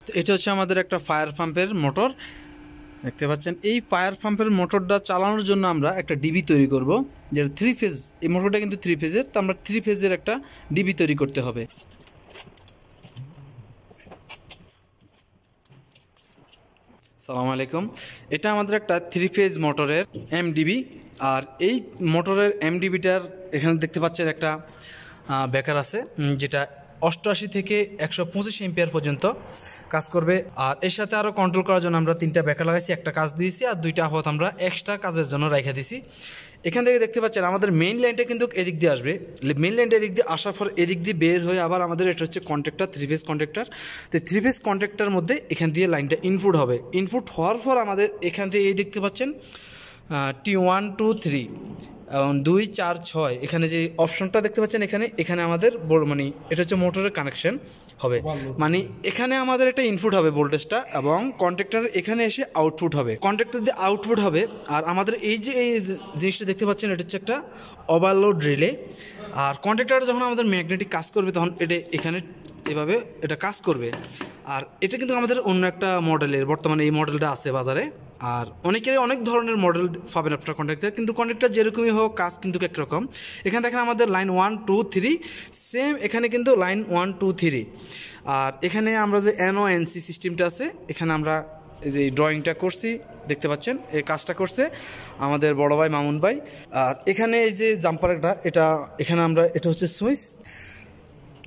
তো এটা হচ্ছে আমাদের একটা ফায়ার পাম্পের মোটর দেখতে পাচ্ছেন। এই ফায়ার পাম্পের মোটরটা চালানোর জন্য আমরা একটা ডিবি তৈরি করব, যেটা 3 ফেজ। এই মোটরটা কিন্তু 3 ফেজের, তো আমরা 3 ফেজের একটা ডিবি তৈরি করতে হবে। আসসালামু আলাইকুম। এটা আমাদের একটা 3 ফেজ মোটরের এমডিবি। আর এই মোটরের এমডিবিটার এখানে দেখতে পাচ্ছেন একটা বেকার আছে, যেটা 88 থেকে 125 এম্পিয়ার পর্যন্ত কাজ করবে। আর এর সাথে আরও কন্ট্রোল করার জন্য আমরা 3টা বেকার লাগাইছি, একটা কাজ দিয়েছি আর 2টা আপাতত আমরা এক্সট্রা কাজের জন্য রেখে দিয়েছি। এখান থেকে দেখতে পাচ্ছেন আমাদের মেইন লাইনটা কিন্তু এদিক দিয়ে আসবে। মেইন লাইনটা এদিক দিয়ে আসার পর এদিক দিয়ে বের হয়ে আবার আমাদের এটা হচ্ছে কন্ট্যাক্টর, 3 ফেজ কন্ট্যাক্টর। তো 3 ফেজ কন্ট্যাক্টর মধ্যে এখান দিয়ে লাইনটা ইনপুট হবে। ইনপুট হওয়ার পর আমাদের এখান থেকে এই দেখতে পাচ্ছেন T1 2 3 এবং 2 4 6 এখানে যে অপশনটা দেখতে পাচ্ছেন, এখানে আমাদের মানে এটা হচ্ছে মোটরের কানেকশন হবে। মানে এখানে আমাদের একটা ইনপুট হবে ভোল্টেজটা, এবং কন্ট্যাক্টর এখানে এসে আউটপুট হবে, কন্ট্যাক্টর দিয়ে আউটপুট হবে। আর আমাদের এই জিনিসটা দেখতে পাচ্ছেন, এটা হচ্ছে একটা ওভারলোড রিলে। আর কন্ট্যাক্টর যখন আমাদের ম্যাগনেটিক কাজ করবে তখন এটা এখানে এভাবে এটা কাজ করবে। আর এটা কিন্তু আমাদের অন্য একটা মডেলের, বর্তমানে এই মডেলটা আছে বাজারে। আর অনেকেরই অনেক ধরনের মডেল পাবেন আপনার কন্ট্যাক্টর, কিন্তু কন্ট্যাক্টর যেরকমই হোক কাজ কিন্তু একরকম। এখানে দেখেন আমাদের লাইন 1 2 3 সেম, এখানে কিন্তু লাইন 1 2 3। আর এখানে আমরা যে NONC সিস্টেমটা আছে, এখানে আমরা এই যে ড্রয়িংটা করছি দেখতে পাচ্ছেন, এই কাজটা করছে আমাদের বড় ভাই মামুন ভাই। আর এখানে এই যে জাম্পারটা, এখানে আমরা এটা হচ্ছে সুইচ।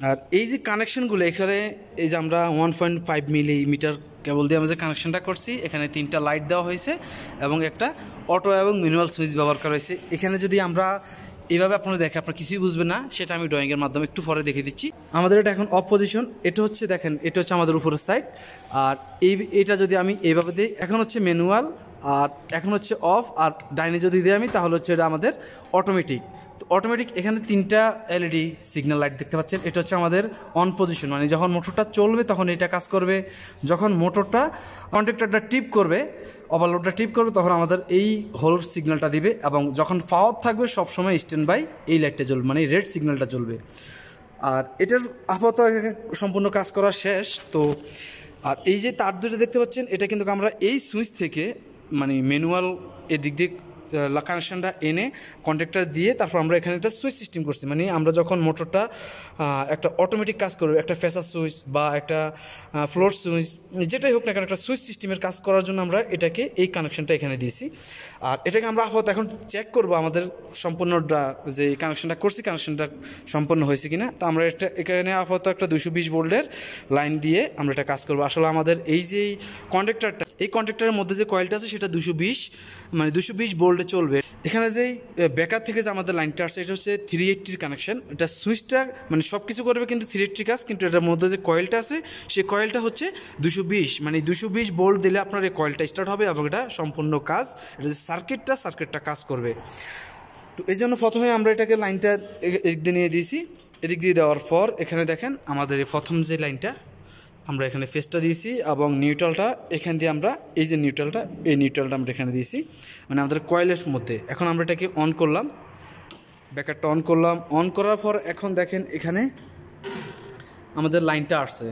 আর এই যে কানেকশনগুলো এখানে এই যে আমরা 1.5 মিলিমিটার কেবল দিয়ে আমরা যে কানেকশনটা করছি, এখানে 3টা লাইট দেওয়া হয়েছে এবং একটা অটো এবং ম্যানুয়াল সুইচ ব্যবহার করা হয়েছে। এখানে যদি আমরা এভাবে আপনারা দেখে আপনারা কিছুই বুঝবেন না, সেটা আমি ড্রয়িংয়ের মাধ্যমে একটু পরে দেখিয়ে দিচ্ছি। আমাদের এটা এখন অফ পজিশন, এটা হচ্ছে দেখেন, এটা হচ্ছে আমাদের উপরের সাইড। আর এটা যদি আমি এইভাবে দিই, এখন হচ্ছে ম্যানুয়াল আর এখন হচ্ছে অফ। আর ডাইনে যদি দিই আমি, তাহলে হচ্ছে এটা আমাদের অটোমেটিক। তো অটোমেটিক এখানে 3টা LED সিগন্যাল লাইট দেখতে পাচ্ছেন। এটা হচ্ছে আমাদের অন পজিশন, মানে যখন মোটরটা চলবে তখন এটা কাজ করবে। যখন মোটরটা কন্ট্যাক্টরটা টিপ করবে, ওভারলোডটা টিপ করবে, তখন আমাদের এই হোল সিগন্যালটা দিবে। এবং যখন পাওয়ার থাকবে সবসময় স্ট্যান্ড বাই এই লাইটটা জ্বলবে, মানে রেড সিগন্যালটা জ্বলবে। আর এটার আপাতত সম্পূর্ণ কাজ করা শেষ। তো আর এই যে তার দুটো দেখতে পাচ্ছেন, এটা কিন্তু আমরা এই সুইচ থেকে মানে ম্যানুয়াল এদিক দিয়ে কানেকশানটা এনে কন্ট্যাক্টর দিয়ে তারপর আমরা এখানে একটা সুইচ সিস্টেম করছি। মানে আমরা যখন মোটরটা একটা অটোমেটিক কাজ করবে, একটা ফেসার সুইচ বা একটা ফ্লোর সুইচ, যেটাই হোক না কেন, একটা সুইচ সিস্টেমের কাজ করার জন্য আমরা এটাকে এই কানেকশানটা এখানে দিয়েছি। আর এটাকে আমরা আপাতত এখন চেক করবো আমাদের সম্পূর্ণটা যে কানেকশানটা করছি, কানেকশানটা সম্পূর্ণ হয়েছে কিনা। তো আমরা এটা এখানে আপাতত একটা 220 ভোল্টের লাইন দিয়ে আমরা এটা কাজ করবো। আসলে আমাদের এই যে কন্ট্যাক্টরটা, এই কন্ট্যাক্টরের মধ্যে যে কয়েলটা আছে সেটা 220 ভোল্টে চলবে। এখানে যেই বেকার থেকে যে আমাদের লাইনটা আসছে, এটা হচ্ছে 380 কানেকশন। এটা সুইচটা মানে সব কিছু করবে কিন্তু 380 কাজ, কিন্তু এটার মধ্যে যে কয়েলটা আছে সেই কয়েলটা হচ্ছে 220, মানে 220 ভোল্ট দিলে আপনার এই কয়েলটা স্টার্ট হবে এবং এটা সম্পূর্ণ কাজ, এটা যে সার্কিটটা কাজ করবে। তো এই জন্য প্রথমে আমরা এটাকে লাইনটা এদিক দিয়ে নিয়ে দিয়েছি। এদিক দিয়ে দেওয়ার পর এখানে দেখেন আমাদের এই প্রথম যে লাইনটা আমরা এখানে ফেসটা দিয়েছি এবং নিউট্রালটা এখান দিয়ে আমরা এই যে নিউট্রালটা আমরা এখানে দিয়েছি, মানে আমাদের কয়েলের মধ্যে। এখন আমরা এটাকে অন করলাম, ব্যাকারটা অন করলাম। অন করার পর এখন দেখেন এখানে আমাদের লাইনটা আসছে।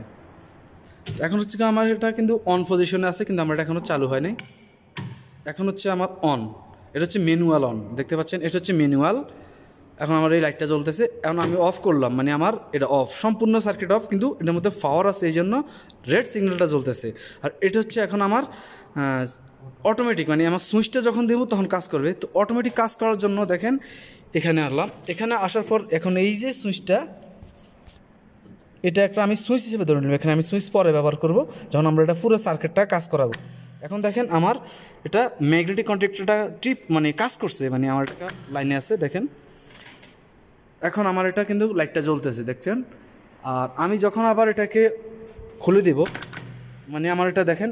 এখন হচ্ছে আমার এটা কিন্তু অন পজিশনে আছে, কিন্তু আমার এটা এখনও চালু হয়নি। এখন হচ্ছে আমার অন, এটা হচ্ছে ম্যানুয়াল অন, দেখতে পাচ্ছেন এটা হচ্ছে ম্যানুয়াল। এখন আমার এই লাইটটা জ্বলতেছে। এখন আমি অফ করলাম, মানে আমার এটা অফ, সম্পূর্ণ সার্কিট অফ, কিন্তু এটার মধ্যে পাওয়ার আছে এই জন্য রেড সিগন্যালটা জ্বলতেছে। আর এটা হচ্ছে এখন আমার অটোমেটিক, মানে আমার সুইচটা যখন দেবো তখন কাজ করবে। তো অটোমেটিক কাজ করার জন্য দেখেন এখানে আসলাম। এখানে আসার পর এখন এই যে সুইচটা, এটা একটা আমি সুইচ হিসেবে ধরে নিলাম। এখানে আমি সুইচ পরে ব্যবহার করব যখন আমরা এটা পুরো সার্কিটটা কাজ করাবো। এখন দেখেন আমার এটা ম্যাগনেটিক কন্ট্যাক্টরটা মানে কাজ করছে, মানে আমার একটা লাইনে আছে দেখেন। এখন আমার এটা কিন্তু লাইটটা জ্বলতেছে দেখছেন। আর আমি যখন আবার এটাকে খুলে দেব, মানে আমার এটা দেখেন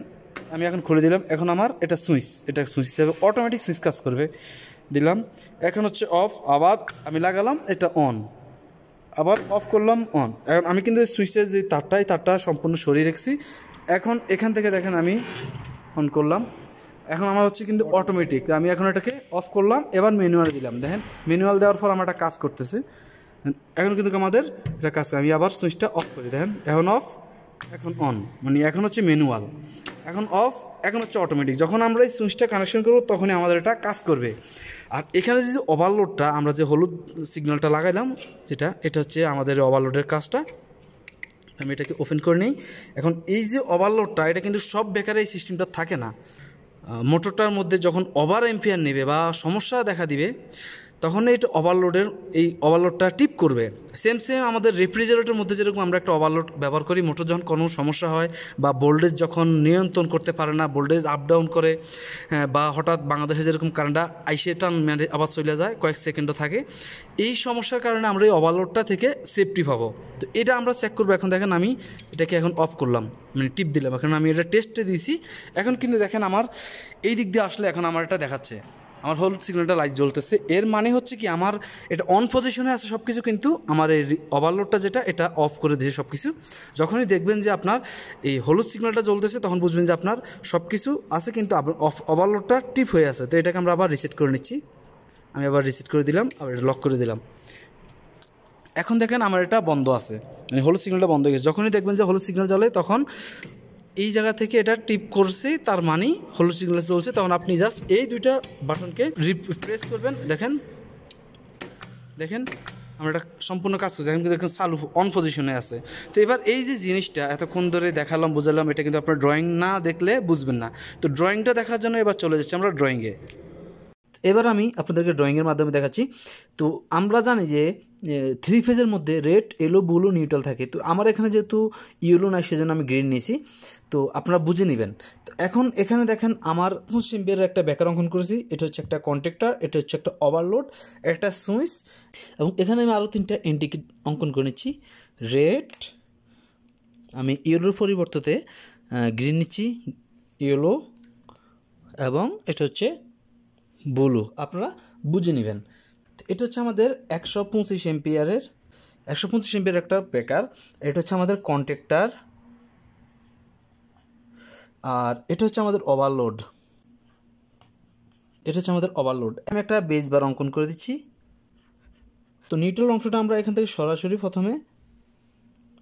আমি এখন খুলে দিলাম। এখন আমার এটা সুইচ হিসেবে অটোমেটিক সুইচ কাজ করবে, দিলাম। এখন হচ্ছে অফ, আবার আমি লাগালাম, এটা অন, আবার অফ করলাম, অন। এখন আমি কিন্তু সুইচের যে তারটা সম্পূর্ণ সরিয়ে রেখেছি। এখন এখান থেকে দেখেন আমি অন করলাম, এখন আমার হচ্ছে কিন্তু অটোমেটিক। আমি এখন এটাকে অফ করলাম, এবার ম্যানুয়াল দিলাম। দেখেন ম্যানুয়াল দেওয়ার পর আমার এটা কাজ করতেছে। এখন কিন্তু আমাদের এটা কাজ, আমি আবার সুইচটা অফ করি, দেখেন এখন অফ, এখন অন, মানে এখন হচ্ছে ম্যানুয়াল, এখন অফ, এখন হচ্ছে অটোমেটিক। যখন আমরা এই সুইচটা কানেকশন করব তখনই আমাদের এটা কাজ করবে। আর এখানে যে ওভারলোডটা আমরা যে হলুদ সিগন্যালটা লাগাইলাম, এটা হচ্ছে আমাদের ওভারলোডের কাজটা। আমি এটাকে ওপেন করে নিই। এখন এই যে ওভারলোডটা, এটা কিন্তু সব বেকারে এই সিস্টেমটা থাকে না। মোটরটার মধ্যে যখন ওভার এম্পিয়ার নেবে বা সমস্যা দেখা দিবে, তখন এটা এই ওভারলোডটা টিপ করবে। সেম আমাদের রেফ্রিজারেটরের মধ্যে যেরকম আমরা একটা ওভারলোড ব্যবহার করি, মোটর যখন কোনো সমস্যা হয় বা ভোল্টেজ যখন নিয়ন্ত্রণ করতে পারে না, ভোল্টেজ আপ ডাউন করে, বা হঠাৎ বাংলাদেশে যেরকম কারেন্টটা আইসে টান মেরে আবার চলে যায়, কয়েক সেকেন্ডও থাকে, এই সমস্যার কারণে আমরা এই ওভারলোডটা থেকে সেফটি পাবো। তো এটা আমরা চেক করবো। এখন দেখেন আমি এটাকে এখন অফ করলাম, মানে টিপ দিলাম। এখন আমি এটা টেস্টে দিয়েছি। এখন কিন্তু দেখেন আমার এই দিক দিয়ে আসলে এখন আমার এটা দেখাচ্ছে, আমার হলুদ সিগন্যালটা লাইট জ্বলতেছে। এর মানে হচ্ছে কি, আমার এটা অন পজিশনে আছে সব কিছু, কিন্তু আমার এই ওভারলোডটা এটা অফ করে দিয়েছে সব কিছু। যখনই দেখবেন যে আপনার এই হলুদ সিগন্যালটা জ্বলতেছে, তখন বুঝবেন যে আপনার সব কিছু আছে, কিন্তু ওভারলোডটা টিপ হয়ে আছে। তো এটাকে আমরা আবার রিসেট করে নিচ্ছি। আমি আবার রিসেট করে দিলাম, আবার এটা লক করে দিলাম। এখন দেখেন আমার এটা বন্ধ আছে, মানে হলুদ সিগন্যালটা বন্ধ হয়ে গেছে। যখনই দেখবেন যে হলুদ সিগন্যাল জ্বলে, তখন এই জায়গা থেকে এটা টিপ করছে, তার মানে হলুদ সিগন্যাল চলছে। তখন আপনি জাস্ট এই দুইটা বাটনকে প্রেস করবেন। দেখেন দেখেন আমরা এটা সম্পূর্ণ কাজ করছি। এখন দেখুন চালু, অন পজিশনে আছে। তো এবার এই যে জিনিসটা এতক্ষণ ধরে দেখালাম, বুঝালাম, এটা কিন্তু আপনার ড্রয়িং না দেখলে বুঝবেন না। তো ড্রয়িংটা দেখার জন্য এবার চলে যাচ্ছি আমরা ড্রয়িংয়ে। এবার আমি আপনাদেরকে ড্রয়িংয়ের মাধ্যমে দেখাচ্ছি। তো আমরা জানি যে 3 ফেজের মধ্যে রেড, ইয়েলো, ব্লু, নিউট্রাল থাকে। তো আমার এখানে যেহেতু ইয়েলো নাই, সেজন্য আমি গ্রিন নিয়েছি। তো আপনারা বুঝে নেবেন। তো এখন এখানে দেখেন আমার সিম্পের একটা ব্যাকার অঙ্কন করেছি। এটা হচ্ছে একটা কন্ট্যাক্টর, এটা হচ্ছে একটা ওভারলোড, একটা সুইচ, এবং এখানে আমি আরও 3টা ইন্ডিকেট অঙ্কন করে নিচ্ছি। রেড, আমি ইয়েলোর পরিবর্তে গ্রিন নিচ্ছি, ইয়েলো, এবং এটা হচ্ছে ব্লু। আপনারা বুঝে নেবেন। তো এটা হচ্ছে আমাদের 125 এম্পিয়ারের একটা ব্রেকার। এটা হচ্ছে আমাদের কন্ট্যাক্টর, আর এটা হচ্ছে আমাদের ওভারলোড। আমি একটা বেস বার অঙ্কন করে দিচ্ছি। তো নিউট্রাল অংশটা আমরা এখান থেকে সরাসরি প্রথমে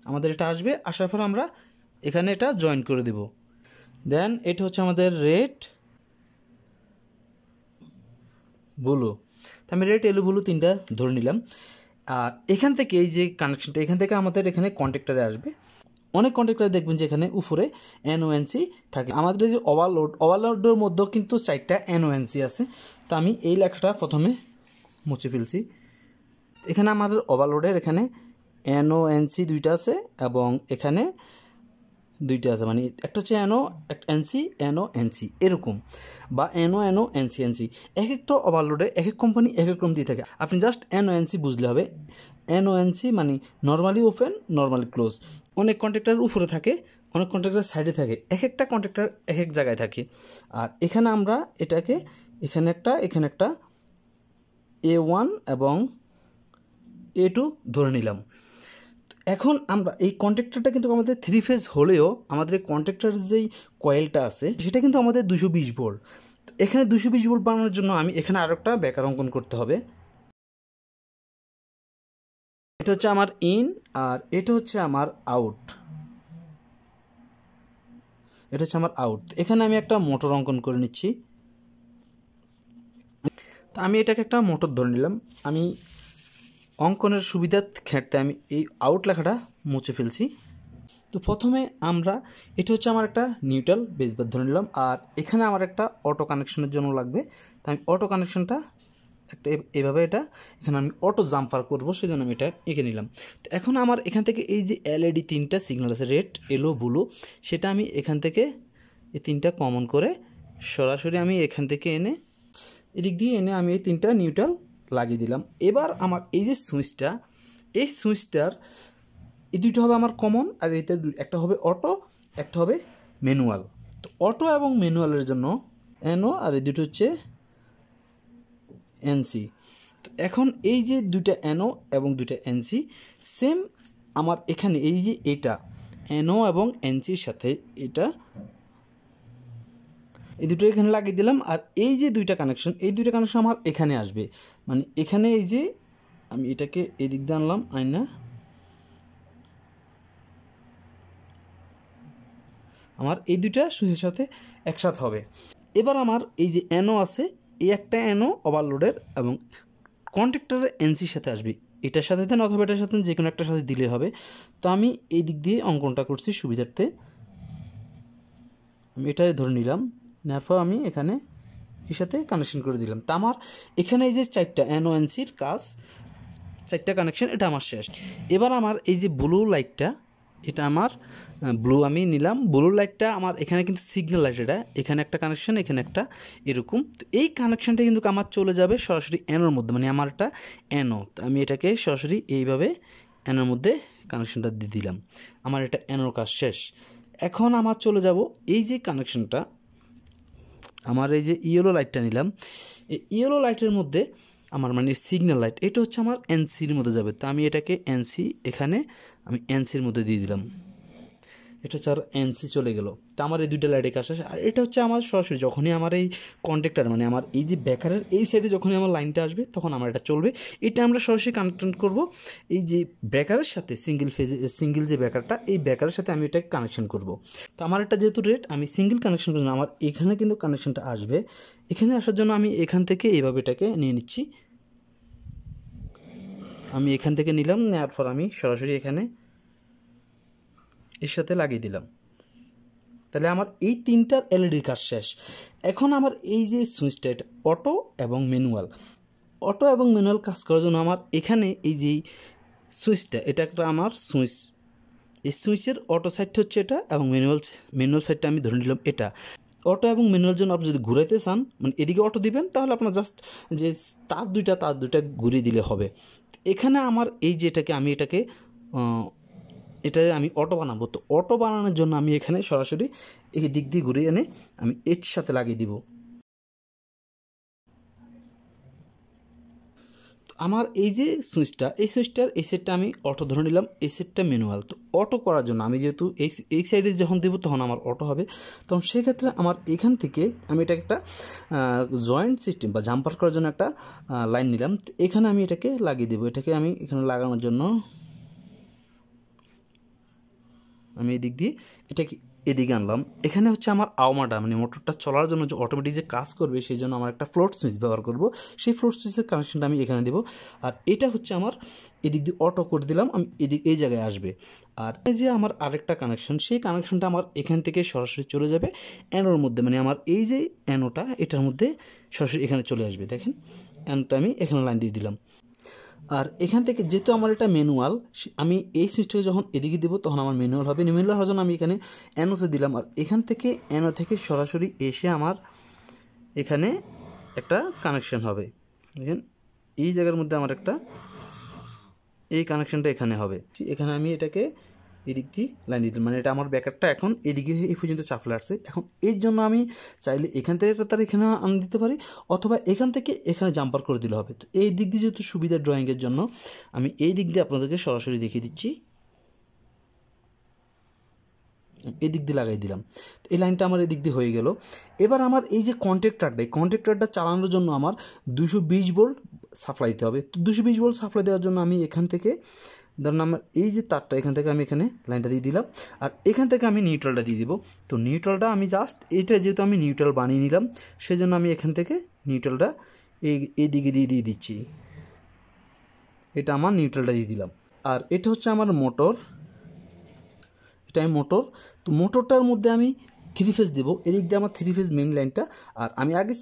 আমাদের এটা আসবে, আসার পর আমরা এখানে এটা জয়েন করে দেব। দেন এটা হচ্ছে আমাদের রেড, ব্লু। তো আমি রেড, ইয়েলো, ব্লু 3টা ধরে নিলাম। আর এখান থেকে এই যে কানেকশনটা, এখান থেকে আমাদের এখানে কন্ট্যাক্টরে আসবে। অনেক কন্ট্যাক্টরে দেখবেন যে এখানে উপরে NONC থাকে। আমাদের এই যে ওভারলোডের মধ্যেও কিন্তু 4টা NONC আছে। তো আমি এই লেখাটা প্রথমে মুছে ফেলছি। এখানে আমাদের ওভারলোডের এখানে NONC 2টা আছে, এবং এখানে 2টা আছে, মানে একটা হচ্ছে NONC এরকম, বা NONC। এক একটা ওভারলোডে এক এক কোম্পানি এক এক রকম দিয়ে থাকে। আপনি জাস্ট NONC বুঝলে হবে। NONC মানে নর্মালি ওপেন, নর্মালি ক্লোজ। অনেক কন্ট্যাক্টর উপরে থাকে, অনেক কন্ট্যাক্টর সাইডে থাকে, এক একটা কন্ট্যাক্টর এক এক জায়গায় থাকে। আর এখানে আমরা এটাকে এখানে একটা A1 এবং A2 ধরে নিলাম। এখন আমরা এই কন্ট্যাক্টরটা কিন্তু আমাদের 3 ফেজ হলেও আমাদের এই কন্ট্যাক্টরের যেই কয়েলটা আছে সেটা কিন্তু আমাদের 220 ভোল্ট। তো এখানে 220 ভোল্ট বানানোর জন্য আমি এখানে আরও একটা ব্যাকার অঙ্কন করতে হবে। এটা হচ্ছে আমার ইন, আর এটা হচ্ছে আমার আউট। এখানে আমি একটা মোটর অঙ্কন করে নিচ্ছি। তো আমি এটাকে একটা মোটর ধরে নিলাম। আমি অঙ্কনের সুবিধার ক্ষেত্রে আমি এই আউট লেখাটা মুছে ফেলছি। তো প্রথমে আমরা এটা হচ্ছে আমার একটা নিউট্রাল বেসবার ধরে নিলাম, আর এখানে আমার একটা অটো কানেকশনের জন্য লাগবে। তো আমি অটো কানেকশনটা একটা এভাবে এখানে আমি অটো জাম্পার করবো, সেই জন্য আমি এটা এঁকে নিলাম। তো এখন আমার এখান থেকে এই যে LED 3টা সিগন্যাল আছে, রেড, ইয়েলো, ব্লু, সেটা আমি এখান থেকে এই 3টা কমন করে সরাসরি আমি এখান থেকে এদিক দিয়ে এনে আমি এই 3টা নিউট্রাল লাগিয়ে দিলাম। এবার আমার এই যে সুইচটার এই দুটো হবে আমার কমন, আর এতে একটা হবে অটো, একটা হবে ম্যানুয়াল। তো অটো এবং ম্যানুয়ালের জন্য NO, আর এই দুটো হচ্ছে NC। তো এখন এই যে 2টা NO এবং 2টা NC সেম আমার এখানে এই যে এটা NO এবং NCর সাথে এই দুটো এখানে লাগিয়ে দিলাম। আর এই যে 2টা কানেকশন, এই 2টা কানেকশন আমার এখানে আসবে, মানে এখানে এই যে আমি এটাকে এদিক দিয়ে আনলাম, আইনা আমার এই দুইটা সুইচের সাথে একসাথে হবে। এবার আমার এই যে অ্যানো আছে, এই একটা অ্যানো ওভারলোডের এবং কন্ট্যাক্টরের এনসির সাথে আসবে, এটার সাথে দেন অথবা এটার সাথে যে কোনো একটার সাথে দিলে হবে। তো আমি এই দিক দিয়ে অঙ্কনটা করছি সুবিধার্থে, আমি এটাই ধরে নিলাম, নেওয়ার পর আমি এখানে এর সাথে কানেকশন করে দিলাম। তা আমার এখানে এই যে 4টা অ্যানো এনসির কাজ, 4টা কানেকশন, এটা আমার শেষ। এবার আমার এই যে ব্লু লাইটটা, এটা আমার ব্লু আমি নিলাম, ব্লু লাইটটা আমার এখানে কিন্তু সিগন্যাল লাইট, এটা এখানে একটা কানেকশন, এখানে একটা, এরকম। তো এই কানেকশনটা কিন্তু আমার চলে যাবে সরাসরি অ্যানোর মধ্যে, মানে আমার একটা অ্যানো, তো আমি এটাকে সরাসরি এইভাবে অ্যানোর মধ্যে কানেকশনটা দিয়ে দিলাম, আমার এটা অ্যানোর কাজ শেষ। এখন আমার চলে যাব এই যে কানেকশনটা, আমার এই যে ইয়েলো লাইটটা নিলাম, এই ইয়েলো লাইটের মধ্যে আমার মানে সিগন্যাল লাইট, এটা হচ্ছে আমার এনসির মধ্যে যাবে। তো আমি এটাকে এনসি, এখানে আমি এনসির মধ্যে দিয়ে দিলাম, এটা হচ্ছে আর এনসি চলে গেল। তো আমার এই দুইটা লাইটের কাজ আসে। আর এটা হচ্ছে আমার সরাসরি যখনই আমার এই কন্ট্যাক্টর মানে আমার এই যে ব্যাকারের এই সাইডে যখনই আমার লাইনটা আসবে তখন আমার এটা চলবে। এটা আমরা সরাসরি কানেক্ট করব এই যে ব্যাকারের সাথে, সিঙ্গেল যে ব্যাকারটা, এই ব্যাকারের সাথে আমি এটাকে কানেকশন করব। তো আমার এটা যেহেতু রেট, আমি সিঙ্গেল কানেকশন করব, আমার এখানে কিন্তু কানেকশনটা আসবে। এখানে আসার জন্য আমি এখান থেকে এইভাবে এটাকে নিয়ে নিচ্ছি, আমি এখান থেকে নিলাম, নেওয়ার পর আমি সরাসরি এখানে এর সাথে লাগিয়ে দিলাম। তাহলে আমার এই 3টার এলইডির কাজ শেষ। এখন আমার এই যে সুইচটা, এটা অটো এবং ম্যানুয়াল, অটো এবং ম্যানুয়াল কাজ করার জন্য আমার এখানে এই যে সুইচটা, এটা একটা আমার সুইচ, এই সুইচের অটো সাইডটা হচ্ছে এটা এবং ম্যানুয়াল সাইডটা আমি ধরে নিলাম এটা। অটো এবং ম্যানুয়াল জন্য আপনি যদি ঘুরাইতে চান, মানে এদিকে অটো দিবেন, তাহলে আপনার জাস্ট যে তার দুইটা ঘুরিয়ে দিলে হবে। এখানে আমার এই যে এটাকে আমি এটাকে আমি অটো বানাবো, তো অটো বানানোর জন্য আমি এখানে সরাসরি এই দিক দিয়ে ঘুরিয়ে এনে আমি এর সাথে লাগিয়ে দিব। আমার এই যে সুইচটা, এই সুইচটার এই সেটটা আমি অটো ধরে নিলাম, এই সেটটা ম্যানুয়াল। তো অটো করার জন্য আমি যেহেতু এই সাইডে যখন দেবো তখন আমার অটো হবে, তখন সেক্ষেত্রে আমার এখান থেকে আমি এটা একটা জয়েন্ট সিস্টেম বা জাম্পার করার জন্য একটা লাইন নিলাম। তো এখানে আমি এটাকে লাগিয়ে দেবো, এটাকে আমি এখানে লাগানোর জন্য আমি এদিক দিয়ে এটাকে এদিকে আনলাম। এখানে হচ্ছে আমার আওমাটা মানে মোটরটা চলার জন্য যে অটোমেটিক যে কাজ করবে, সেই জন্য আমার একটা ফ্লোট সুইচ ব্যবহার করব। সেই ফ্লোট সুইচের কানেকশনটা আমি এখানে দেবো। আর এটা হচ্ছে আমার এদিক দিয়ে অটো করে দিলাম, আমি এই জায়গায় আসবে। আর এই যে আমার আরেকটা কানেকশন, সেই কানেকশনটা আমার এখান থেকে সরাসরি চলে যাবে অ্যানোর মধ্যে, মানে আমার এই যে অ্যানোটা এটার মধ্যে সরাসরি এখানে চলে আসবে। দেখেন অ্যানোটা আমি এখানে লাইন দিয়ে দিলাম। আর এখান থেকে যেহেতু আমার এটা ম্যানুয়াল, আমি এই সুইচটাকে যখন এদিকে দেবো তখন আমার ম্যানুয়াল হবে, ম্যানুয়াল হওয়ার জন্য আমি এখানে অ্যানোতে দিলাম। আর এখান থেকে অ্যানো থেকে সরাসরি এসে আমার এখানে একটা কানেকশন হবে। দেখেন এই জায়গার মধ্যে আমার একটা এই কানেকশনটা এখানে হবে, এখানে আমি এটাকে এদিক দিয়ে লাইন দিতে, মানে এটা আমার ব্যাকারটা এখন এদিকে এই পর্যন্ত চাপলে আসছে। এখন এর জন্য আমি চাইলে এখান থেকে তার এখানে আন দিতে পারি, অথবা এখান থেকে এখানে জাম্পার করে দিলে হবে। তো এই দিক দিয়ে যেহেতু সুবিধা ড্রয়িংয়ের জন্য আমি এই দিক দিয়ে আপনাদেরকে সরাসরি দেখিয়ে দিচ্ছি, এদিক দিয়ে লাগাই দিলাম। এই লাইনটা আমার এদিক দিয়ে হয়ে গেল। এবার আমার এই যে কন্ট্যাক্টরটা চালানোর জন্য আমার 220 ভোল্ট সাপ্লাই দিতে হবে। তো 220 ভোল্ট সাপ্লাই দেওয়ার জন্য আমি এখান থেকে ধরুন আমার এই যে তারটা এখান থেকে আমি এখানে লাইনটা দিয়ে দিলাম, আর এখান থেকে আমি নিউট্রালটা দিয়ে দিব। তো নিউট্রালটা আমি জাস্ট এটা যেহেতু আমি নিউট্রাল বানিয়ে নিলাম, সেই জন্য আমি এখান থেকে নিউট্রালটা এই দিকে দিয়ে দিচ্ছি, এটা আমার নিউট্রালটা দিয়ে দিলাম। আর এটা হচ্ছে আমার মোটর, এটাই মোটর। তো মোটরটার মধ্যে আমি 3 ফেজ দেবো, এদিক দিয়ে আমার 3 ফেজ মেইন লাইনটা। আর আমি আগে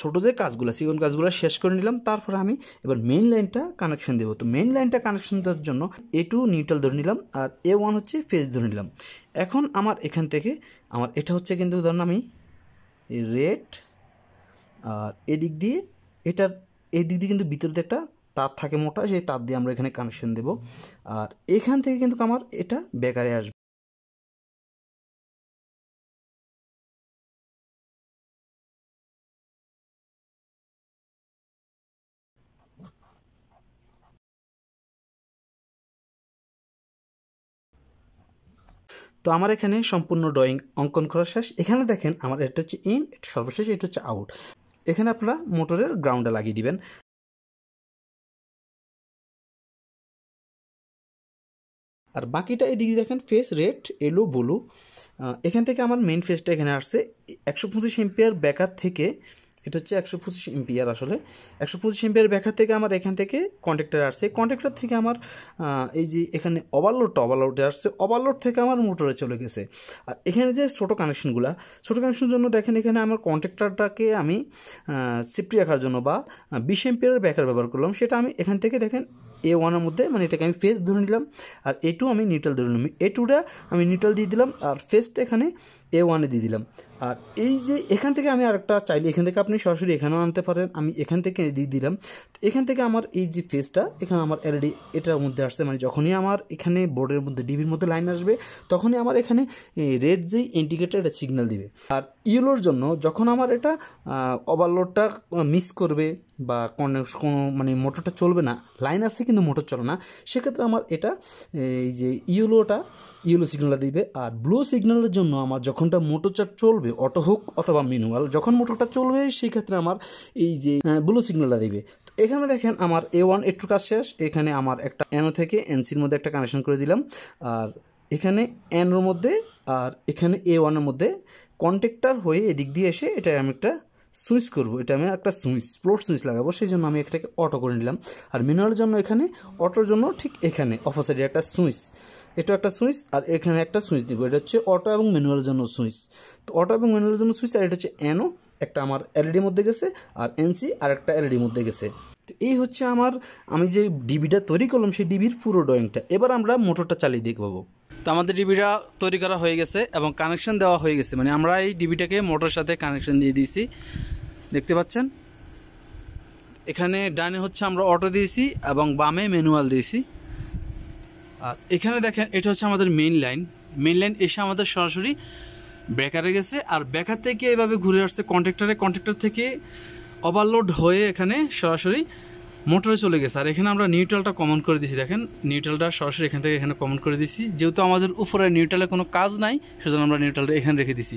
ছোটো যে কাজগুলো সিকন কাজগুলো শেষ করে নিলাম, তারপরে আমি এবার মেইন লাইনটা কানেকশন দেবো। তো মেইন লাইনটা কানেকশন দেওয়ার জন্য A2 নিউট্রাল ধরে নিলাম, আর A1 হচ্ছে ফেজ ধরে নিলাম। এখন আমার এখান থেকে আমার এটা হচ্ছে কিন্তু ধরুন আমি রেড, আর এদিক দিয়ে এই দিক দিয়ে কিন্তু ভিতরে একটা তার থাকে মোটা, সেই তার দিয়ে আমরা এখানে কানেকশন দেবো। আর এখান থেকে কিন্তু আমার এটা বেকারে আসবে। তো আমার এখানে সম্পূর্ণ ড্রয়িং অঙ্কন করা শেষ। এখানে দেখেন আমার এটা হচ্ছে ইন, এটা সর্বশেষ, এটা হচ্ছে আউট। এখানে আপনারা মোটরের গ্রাউন্ডে লাগিয়ে দিবেন। আর বাকিটা এদিকে দেখেন ফেস রেড, এলো, ব্লু। এখান থেকে আমার মেইন ফেসটা এখানে আসছে 125 এম্পিয়ার ব্যাকআপ থেকে। এটা হচ্ছে 125 এম্পিয়ার, আসলে 125 এম্পিয়ার ব্যাকআপ থেকে আমার এখান থেকে কন্ট্যাক্টর আসছে। কন্ট্যাক্টর থেকে আমার এই যে এখানে ওভারলোডে আসছে, ওভারলোড থেকে আমার মোটরে চলে গেছে। আর এখানে যে ছোটো কানেকশনের জন্য দেখেন এখানে আমার কন্ট্যাক্টরটাকে আমি সেফটি রাখার জন্য বা 20 এম্পিয়ারের ব্যাকআপ ব্যবহার করলাম। সেটা আমি এখান থেকে দেখেন A1 মধ্যে, মানে এটাকে আমি ফেস ধরে নিলাম, আর A2 আমি নিউট্রাল ধরে নিলাম। A2টা আমি নিউট্রাল দিয়ে দিলাম, আর ফেসটা এখানে A1 দিয়ে দিলাম। আর এই যে এখান থেকে আমি আরেকটা চাইলে এখান থেকে আপনি সরাসরি এখানেও আনতে পারেন, আমি এখান থেকে দিয়ে দিলাম। তো এখান থেকে আমার এই যে ফেসটা এখানে আমার এলইডি এটার মধ্যে আসছে, মানে যখনই আমার এখানে বোর্ডের মধ্যে ডিবির মধ্যে লাইন আসবে তখনই আমার এখানে রেড যে ইন্ডিকেটর এটা সিগন্যাল দিবে। আর ইয়েলোর জন্য যখন আমার এটা ওভারলোডটা মিস করবে বা কোনো মানে মোটরটা চলবে না, লাইন আসছে কিন্তু মোটর চলে না, সেক্ষেত্রে আমার এটা এই যে ইয়েলো সিগন্যালটা দিবে। আর ব্লু সিগন্যালের জন্য আমার যখনটা মোটরটা চলবে, অটো হোক অথবা ম্যানুয়াল, যখন মোটরটা চলবে সেই ক্ষেত্রে আমার এই যে ব্লু সিগন্যালটা দিবে। তো এখানে দেখেন আমার A1 একটু কাজ শেষ। এখানে আমার একটা এনও থেকে এনসির মধ্যে একটা কানেকশন করে দিলাম, আর এখানে এনওর মধ্যে আর এখানে A1 এর মধ্যে কন্ট্যাক্টর হয়ে এদিক দিয়ে এসে এটা আমি একটা সুইচ করবো। এটা আমি একটা ফ্লোট সুইচ লাগাবো, সেই জন্য আমি এটাকে অটো করে নিলাম। আর ম্যানুয়ালের জন্য এখানে, অটোর জন্য ঠিক এখানে অপোজিটে একটা সুইচ, এটা একটা সুইচ, আর এখানে একটা সুইচ দিব। এটা হচ্ছে অটো এবং ম্যানুয়ালের জন্য সুইচ। তো অটো এবং ম্যানুয়ালের জন্য সুইচ, আর এটা হচ্ছে এনও, একটা আমার এলইডির মধ্যে গেছে, আর এনসি আর একটা এলইডির মধ্যে গেছে। তো এই হচ্ছে আমি যে ডিবিটা তৈরি করলাম সেই ডিবির পুরো ড্রয়িংটা। এবার আমরা মোটরটা চালিয়ে দেখবো। তো আমাদের ডিবিটা তৈরি করা হয়ে গেছে এবং কানেকশন দেওয়া হয়ে গেছে, মানে আমরা এই ডিবিটাকে মোটরের সাথে কানেকশন দিয়ে দিয়েছি, দেখতে পাচ্ছেন। এখানে ডানে হচ্ছে আমরা অটো দিয়েছি এবং বামে ম্যানুয়াল দিয়েছি। আর এখানে দেখেন এটা হচ্ছে আমাদের মেইন লাইন এসে আমাদের সরাসরি ব্রেকারে গেছে, আর ব্রেকার থেকে এভাবে ঘুরে আসছে কন্ট্যাক্টর থেকে ওভারলোড হয়ে এখানে সরাসরি মোটরে চলে গেছে। আর এখানে আমরা নিউট্রালটা কমন করে দিয়েছি, দেখেন নিউট্রালটা সরাসরি এখান থেকে এখানে কমন করে দিয়েছি। যেহেতু আমাদের উপরে নিউট্রালে কোনো কাজ নাই, সেজন্য আমরা নিউট্রালটা এখানে রেখে দিয়েছি।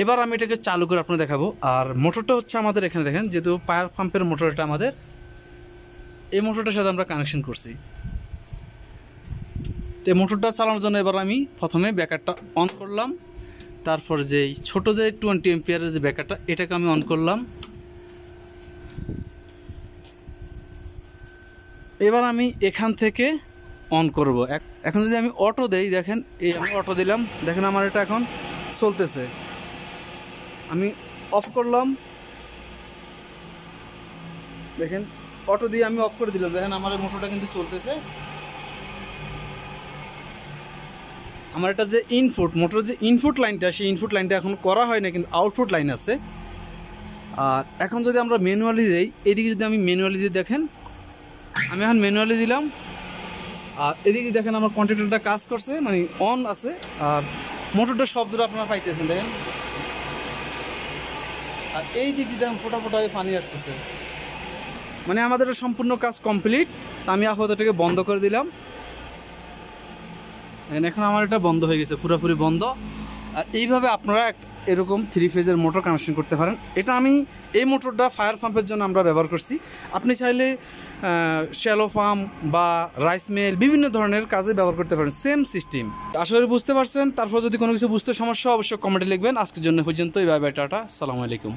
এবার আমি এটাকে চালু করে আপনাদের দেখাবো। আর মোটরটা হচ্ছে আমাদের এখানে দেখেন, যেহেতু পাওয়ার পাম্পের মোটর, এটা আমাদের এই মোটরটার সাথে আমরা কানেকশন করছি। তো এই মোটরটা চালানোর জন্য এবার আমি প্রথমে ব্যাকারটা অন করলাম, তারপর যেই ছোট যে 20 এম্পিয়ারের যে ব্যাকারটা, এটাকে আমি অন করলাম। এবার আমি এখান থেকে অন করব। এখন যদি আমি অটো দেই, দেখেন এই আমি অটো দিলাম, দেখেন আমার এটা এখন চলতেছে। আমি অফ করলাম, দেখেন অটো দিয়ে আমি অফ করে দিলাম, দেখেন আমার মোটরটা কিন্তু চলতেছে। আমার এটা যে ইনপুট, মোটরের যে ইনপুট লাইনটা, সেই ইনপুট লাইনটা এখন করা হয় না, কিন্তু আউটপুট লাইন আছে। আর এখন যদি আমরা ম্যানুয়ালি দিই, এদিকে যদি আমি ম্যানুয়ালি দিই, দেখেন আমি এখন ম্যানুয়ালি দিলাম, আর এদিকে দেখেন আমার কন্ট্যাক্টরটা কাজ করছে, মানে অন আছে। আর মোটরটার শব্দটা আপনারা পাইতেছেন, দেখেন। আর এই দিক দিয়ে দেখেন ফোটা হয়ে পানি আসতেছে, মানে আমাদের সম্পূর্ণ কাজ কমপ্লিট। আমি আপাতত এটাকে বন্ধ করে দিলাম, এখন আমার এটা বন্ধ হয়ে গেছে, পুরোপুরি বন্ধ। আর এইভাবে আপনারা এরকম 3 ফেজের মোটর কানেকশন করতে পারেন। এটা আমি এই মোটরটা ফায়ার পাম্পের জন্য আমরা ব্যবহার করছি। আপনি চাইলে শ্যালো পাম্প বা রাইস মিল বিভিন্ন ধরনের কাজে ব্যবহার করতে পারেন, সেম সিস্টেম। আশা করি বুঝতে পারছেন। তারপর যদি কোনো কিছু বুঝতে সমস্যা, অবশ্যই কমেন্টে লিখবেন। আজকের জন্য পর্যন্ত, বাই বাই, টাটা, আসসালামু আলাইকুম।